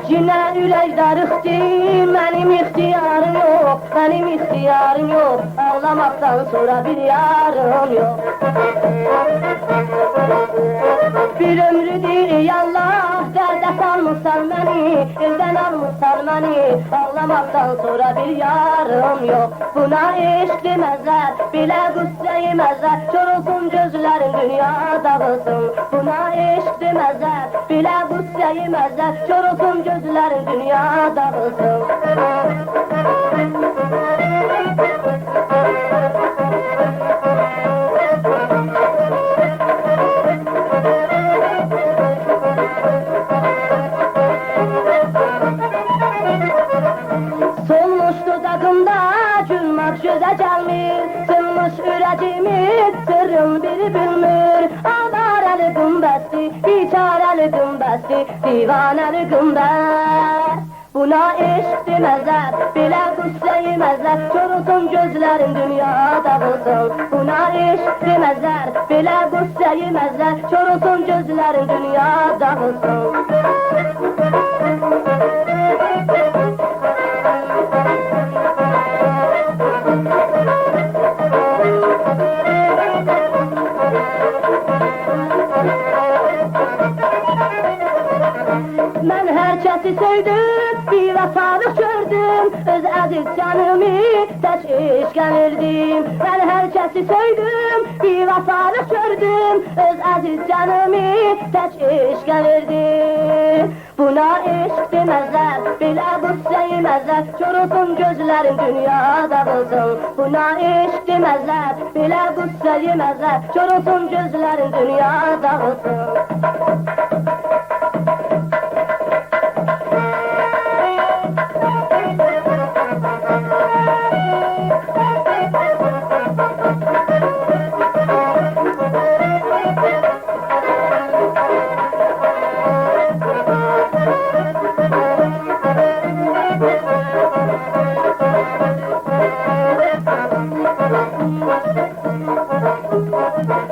Yine ürək darıxdı, mənim ixtiyarım yok, mənim ixtiyarım yok. Ağlamaktan sonra bir yarım yok. Bir ömrüdür yallah, dərdə salmışsan məni, eldən almışsan məni. Ağlamaktan sonra bir yarım yok. Buna eşq deməzlər, belə qüssə yeməzlər. Kör olsun gözlərin, dünya dağılsın. Buna eşq deməzlər, belə qüssə yeməzlər. Kör olsun gözlərin, dünya dağılsın. Gözə gəlmir, sınmış ürəcimiz, sırrın biri bilmir. Avarəli qümbəsdi, biçarəli qümbəsdi, divanəli qümbəs. Buna eşq deməzlər, belə qüssə yeməzlər. Kör olsun gözlərin, dünya dağılsın. Buna eşq deməzlər, belə qüssə yeməzlər. Kör olsun gözlərin, dünya dağılsın. Mən hər kəsi söydüm, bir vəfalıq gördüm. Öz əziz canımı tək işgənirdim. Mən hər kəsi söydüm, bir vəfalıq gördüm. Öz əziz canımı tək işgənirdim. Buna eşq deməzlər, belə qüssə yeməzlər. Kör olsun gözlərin, dünya dağılsın. Buna eşq deməzlər, belə qüssə yeməzlər. Kör olsun gözlərin, dünya dağılsın.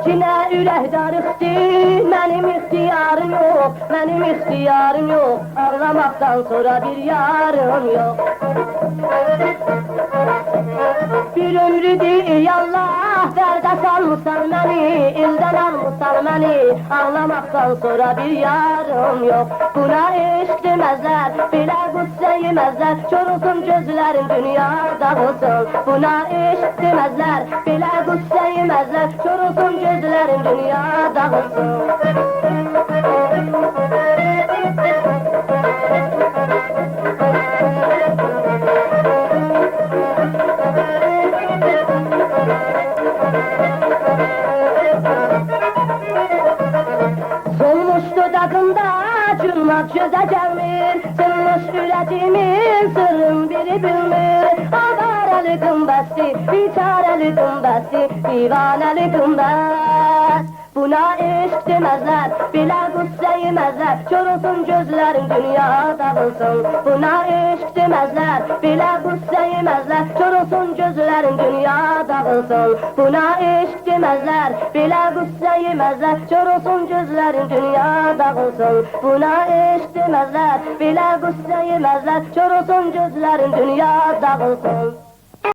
Yine ürək darıxdı, mənim ixtiyarım yok, mənim ixtiyarım yok. Ağlamaktan sonra bir yarım yok. Bir ömrüdür yallah, dərdə salmışsan məni, eldən almışsan məni. Ağlamaktan sonra bir yarım yok. Buna eşq deməzlər, belə qüssə yeməzlər. Kör olsun gözlərin, dünya dağılsın. Buna eşq deməzlər, belə qüssə yeməzlər. Kör olsun gözlərin, dünya dağılsın. Cırmaq gözə gəlmir, sınmış ürəcimin, sırrın biri bilmir. Avarəli qümbəsdi, biçarəli qümbəsdi, divanəli qümbəs. Buna eşq deməzlər, belə qüssə yeməzlər. Kör olsun gözlərin, dünya dağılsın. Buna eşq deməzlər, belə qüssə yeməzlər. Kör olsun gözlərin, dünya dağılsın. Buna eşq deməzlər, belə qüssə yeməzlər. Kör olsun gözlərin, dünya dağılsın. Buna eşq deməzlər, belə qüssə yeməzlər. Kör olsun gözlərin, dünya dağılsın.